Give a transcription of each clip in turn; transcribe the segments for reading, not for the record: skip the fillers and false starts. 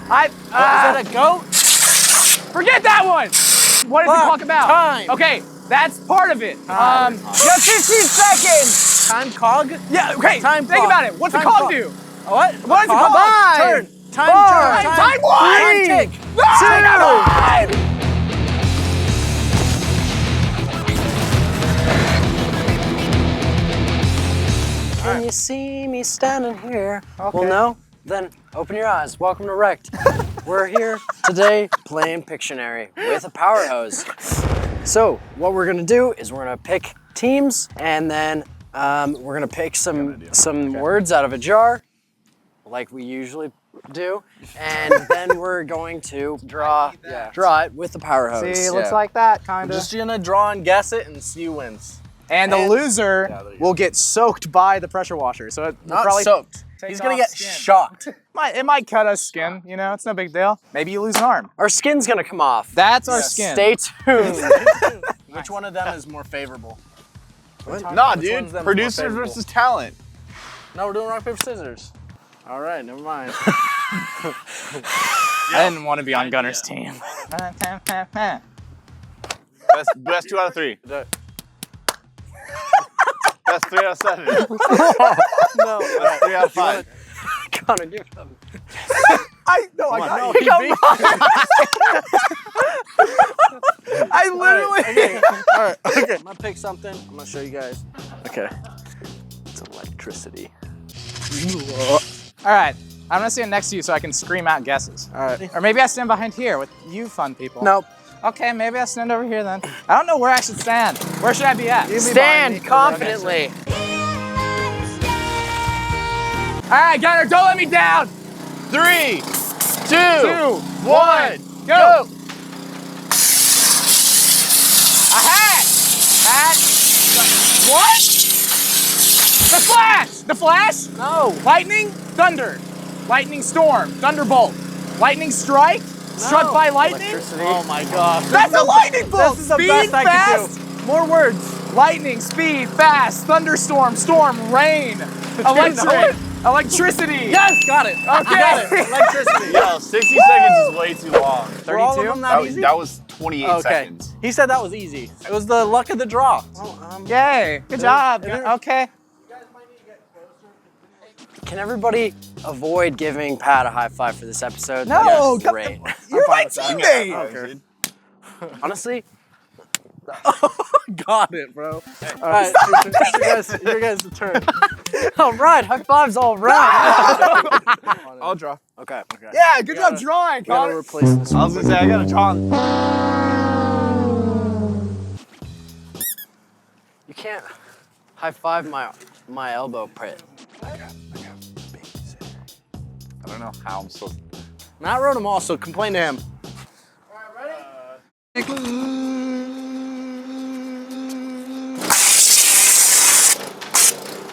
Is that a goat? Forget that one! What is the clock about? Time. Okay, that's part of it. You have 15 seconds! Time cog? Yeah, okay, Time think clock. about it. What's the Time cog clock. do? What? What is the cog? cog? Turn. Time Four. turn. Time one. Time tick. Two. Can you see me standing here? Okay. Well, no? Then open your eyes. Welcome to REKT. We're here today playing Pictionary with a power hose. So what we're gonna do is we're gonna pick teams, and then we're gonna pick some words out of a jar, like we usually do, and then we're going to draw it with the power hose. See, it looks like that, kind of. Just gonna draw and guess it and see who wins. And the loser will get soaked by the pressure washer. So it Not probably soaked. He's gonna get shocked. It might cut us skin, you know, it's no big deal. Maybe you lose an arm. Our skin's gonna come off. That's our skin. Stay tuned. Which one of them is more favorable? Nah, dude. Producers versus talent. No, we're doing rock, paper, scissors. All right, never mind. I didn't want to be on Gunner's team. Best 2 out of 3. That's 3 out of 7. No. That's 3 out of 5. Connor, give it up. I literally. All right, okay. I'm gonna pick something. I'm gonna show you guys. Okay. It's electricity. All right, I'm gonna stand next to you so I can scream out guesses. All right. Or maybe I stand behind here with you fun people. Nope. Okay, maybe I stand over here then. I don't know where I should stand. Where should I be at? Stand confidently. All right, Gunner, don't let me down. 3, 2, 1, go. A hat. Hat. What? The Flash. The Flash? No. Lightning. Thunder. Lightning storm. Thunderbolt. Lightning strike. Struck by lightning. Oh my gosh. That's a lightning bolt. This is the Speed, best I fast. can do. More words. Lightning, speed, fast, thunderstorm, storm, rain, electric, electricity. Yes, got it. Okay. Got it. Electricity. Yo, 60 seconds is way too long. Were all of them that easy? That was 28 Okay. seconds. He said that was easy. It was the luck of the draw. Yay, good job. Okay. Can everybody avoid giving Pat a high five for this episode? No, That's great. You're my teammate. Honestly, Got it, bro. All right, your guys' turn. all right, high fives all around. I'll draw. Okay. Yeah, good job drawing, You gotta Connor. replace this. I was gonna say, I gotta draw. You can't high five my elbow print. I don't know how I'm supposed to. Matt wrote them all, so complain to him.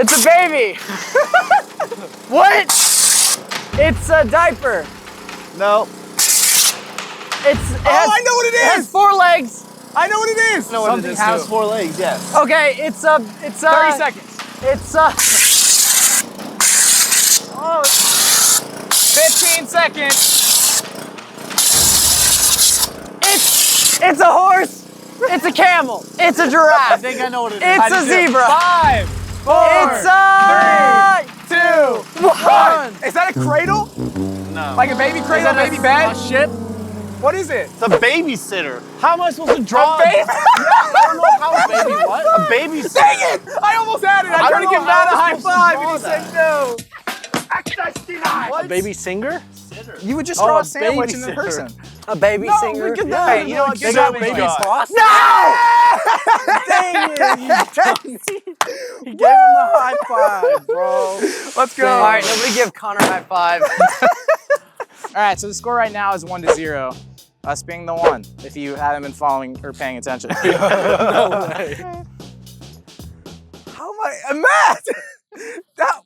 It's a baby. What? It's a diaper. No. I know what it It has is. 4 legs. I know what it is. Something has 4 legs, yes. Okay, it's a 30 seconds. It's a 15 seconds. It's a horse. It's a camel. It's a giraffe. I think I know what it is. It's a zebra. 5, 4, It's a 2, 1. Is that a cradle? No. Like a baby cradle, baby bed? A ship? What is it? It's a babysitter. How am I supposed to draw? A baby? Baby what? A babysitter. Dang it! I almost had it. I I tried to don't give know Matt a how high I'm supposed to five, draw and he said no. A baby singer? You would just draw Oh, a sandwich in the babysitter. person. A baby No, singer. look at Yeah. that. You know what? They Good got job, baby baby. spots? No! Dang it, you He gave him the high five, bro. Let's go. All right, nobody give Connor a high five. All right, so the score right now is 1-0. Us being the one, if you hadn't been following or paying attention. No way. How am I? Matt! That...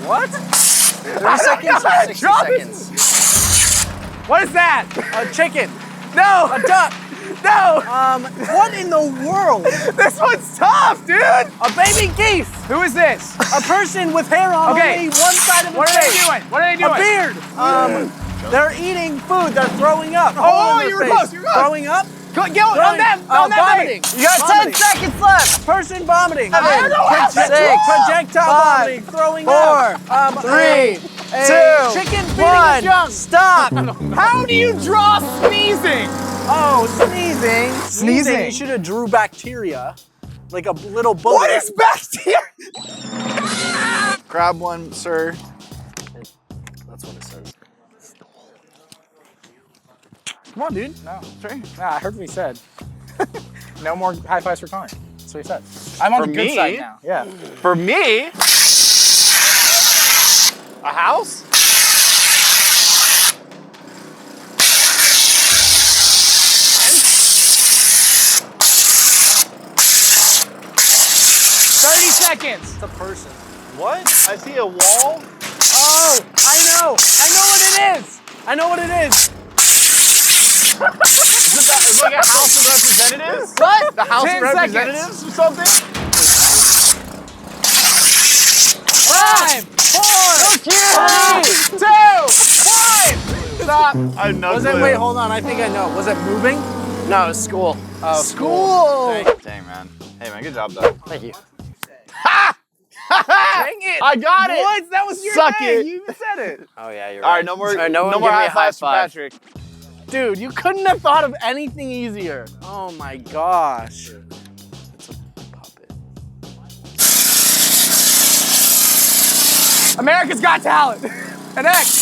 What? 30 seconds or 60 Drop it. seconds? What is that? A chicken. No! A duck. No! What in the world? This one's tough, dude! A baby geese! Who is this? A person with hair on Okay. only one side of the What are face. they doing? What are they doing? A beard! They're eating food, they're throwing up. Oh, in you their were face. close, you were close. Throwing up? Go, get on them! On that vomiting. baby. You got Vomiting. 10 seconds left. Person vomiting. I don't know how to 6, projectile Five, vomiting, throwing 4, up. 3, 2, chicken feeding a junk. Stop! How do you draw sneezing? Oh, sneezing. Sneezing. You should have drew bacteria. Like a little booger. What is bacteria? Grab one, sir. That's what it says. Come on, dude. No. Nah, I heard what he said. No more high fives for Connor. That's what he said. I'm on For the good me? side now. Yeah. For me, a house? Seconds. It's a person. What? I see a wall. Oh, I know. I know what it is. I know what it is. Is it like a House of Representatives? What? The House 10 of seconds. Representatives or something? 5, 4, 3, 2, 1. Stop. I have no Was it? clue. Wait, hold on. I think I know. Was it moving? No, it was school. Oh, School. Dang, man. Hey, man, good job, though. Thank you. Dang it. I got it. What? That was your Suck thing. it. You even said it. Oh yeah, you're All right. right, no more, All right, no one more give me high a fives for five. Patrick. Dude, you couldn't have thought of anything easier. Oh my gosh. It's a puppet. America's Got Talent. An X.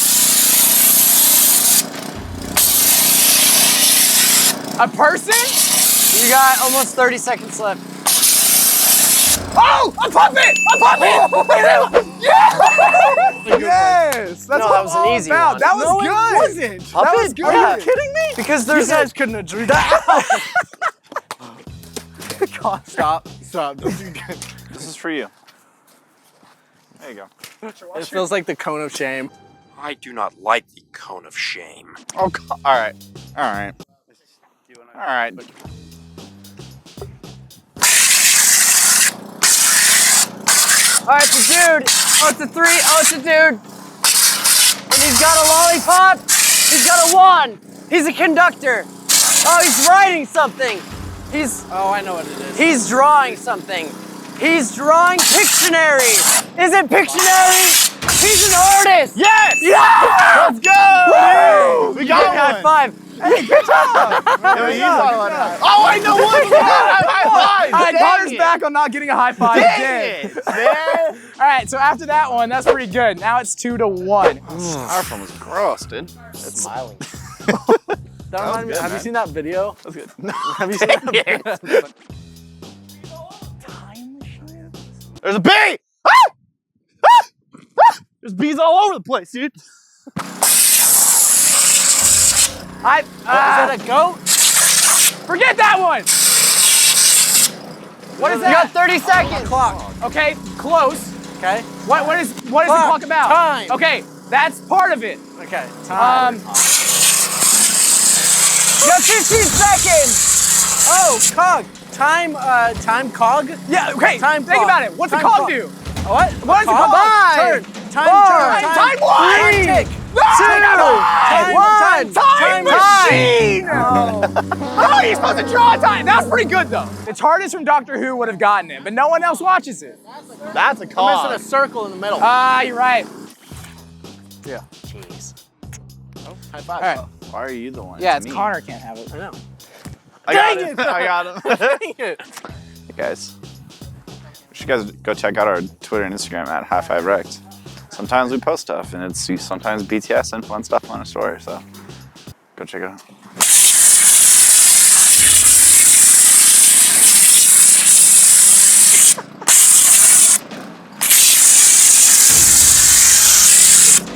A person? You got almost 30 seconds left. Oh, a puppet! A puppet! Yes! That's No, what that was an I'm easy about. one. That was No, it good. wasn't. That was Puppet? good. Are Are you kidding me? Because You there's guys couldn't have drew that out. God, stop. Stop. Don't do good. This is for you. There you go. It feels like the cone of shame. I do not like the cone of shame. Oh, God. All right. All right. All right. All right, it's a dude. Oh, it's a 3. Oh, it's a dude. And he's got a lollipop. He's got a wand. He's a conductor. Oh, he's writing something. Oh, I know what it is. He's drawing something. He's drawing Pictionary. Is it Pictionary? He's an artist. Yes! Yeah! Let's go! Woo! We got High one. five. Hey, good job! Yeah, we used all one. Oh, I know one. High five. All right, Dang Connor's it. back on not getting a high five Dang again. it, man. All right, so after that one, that's pretty good. Now it's 2-1. Styrofoam was gross, dude. It's smiling. That reminds me, good, have you man. seen that video? That's good. Have you seen that video? There's a bee! Ah! Ah! Ah! There's bees all over the place, dude. Is that a goat? Forget that one. What is You got that? 30 seconds. Clock. Okay, close. Okay. What is the Clock, clock about? time. Okay, that's part of it. Okay. Time. Um, You got 15 seconds. Oh, cog. Time cog? yeah. Okay. Time think clock. about it. What's Time the cog clock. do? What? What is the Cog? cog? Turn. Time Time. turn. Time what? Three. Tick. Time. Time machine. Oh. How are you supposed to draw a time? That's pretty good though. The TARDIS from Doctor Who would have gotten it, but no one else watches it. That's a I'm cog. missing a circle in the middle. Ah, you're right. Yeah. Jeez. Oh, high five. All right. Why are you the one? Yeah, it's me. Connor can't have it. I know. I got Dang it. it. I got him. Dang it. Hey guys, you should guys go check out our Twitter and Instagram at Hi5 REKT. Sometimes we post stuff, and it's sometimes BTS and fun stuff on a story. So go check it out.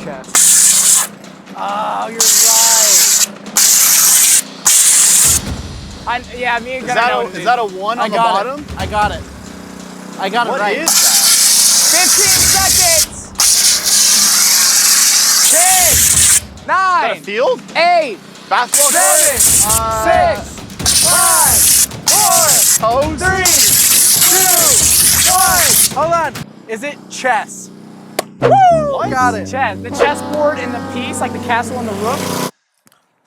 Chest. Oh, you're right. Yeah, me and Is that a one on the bottom? I got it. I got it What right. is that? 15 seconds. 10, Is that a 9, field? 8, Basketball 7, court? 6, Oh, 3, 2, 1. hold on. Is it chess? Woo! Got it. Chess. The chessboard and the piece, like the castle and the rook.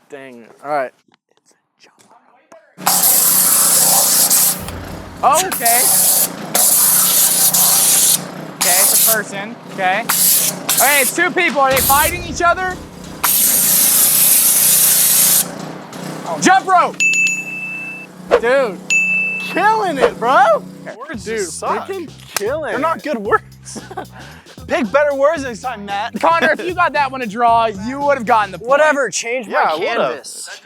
Dang it. All right. Oh, okay. Okay, it's a person. Okay. Okay, it's two people. Are they fighting each other? Jump rope. Dude, killing it, bro. Words Dude, just suck. freaking killing They're it. not good words. Pick better words next time, Matt. Connor, if you got that one to draw, you would have gotten the point. Whatever, change Yeah, my I would've. canvas.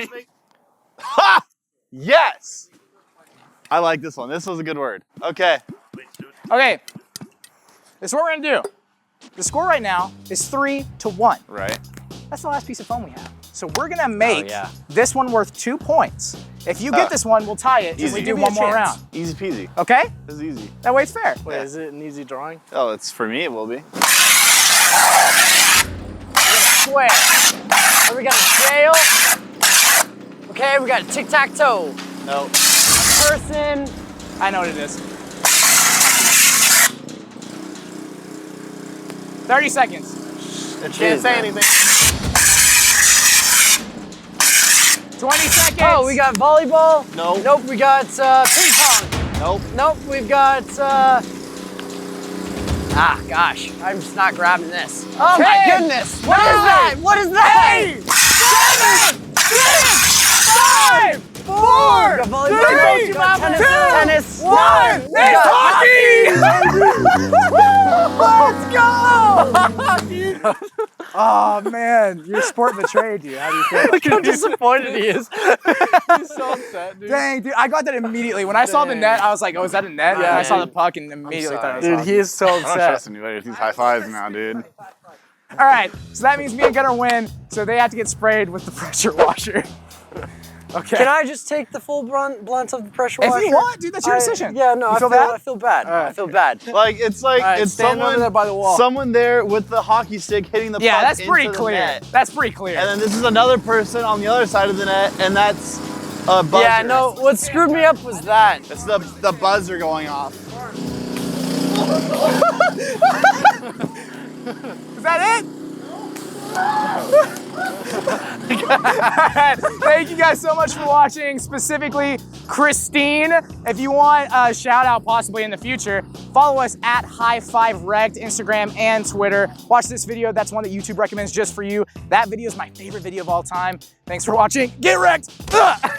Ha! Yes! I like this one. This was a good word. Okay. Okay. This is what we're gonna do. The score right now is 3-1. Right. That's the last piece of foam we have. So we're gonna make yeah. this one worth 2 points. If you get this one, we'll tie it and Easy. we do Give me one a more chance. round. Easy peasy. Okay? This is easy. That way it's fair. Wait, is it an easy drawing? Oh, it's for me, it will be. Square. Then we got a jail. Okay, we got a tic-tac-toe. No. Person. I know what it is. 30 seconds. It Can't is, say man. anything. 20 seconds. Oh, we got volleyball. No. Nope, we got ping pong. Nope. Nope, we've got ah, gosh, I'm just not grabbing this. Oh my 10, goodness! What is that? What is that? 8, 7, 6, 5, 4, We got volleyball, 3, we got tennis, 2, tennis. 1. We It's got hockey! Let's go! Oh man, your sport betrayed you. How do you feel? Look how disappointed he is. He's so upset, dude. Dang, dude, I got that immediately. When I saw the net, I was like, oh, is that a net? Yeah, and I saw dude. the puck and immediately thought it was Dude, hockey. he is so I don't upset. trust anybody with these high fives now, dude. All right, so that means me and Gunnar win, so they have to get sprayed with the pressure washer. Okay. Can I just take the full blunt of the pressure If washer? you want, dude, that's your decision. Yeah, no, You I feel feel bad? I feel bad. I feel bad. Like it's like Alright, it's stand over someone there by the wall. someone there with the hockey stick hitting the Yeah, puck that's pretty into the clear. net. That's pretty clear. And then this is another person on the other side of the net, and that's a buzzer. Yeah, no, what screwed me up was that. That's the buzzer going off. Is that it? Thank you guys so much for watching, specifically Christine. If you want a shout out possibly in the future, follow us at Hi5 REKT, Instagram and Twitter. Watch this video, that's one that YouTube recommends just for you. That video is my favorite video of all time. Thanks for watching, get wrecked! Ugh.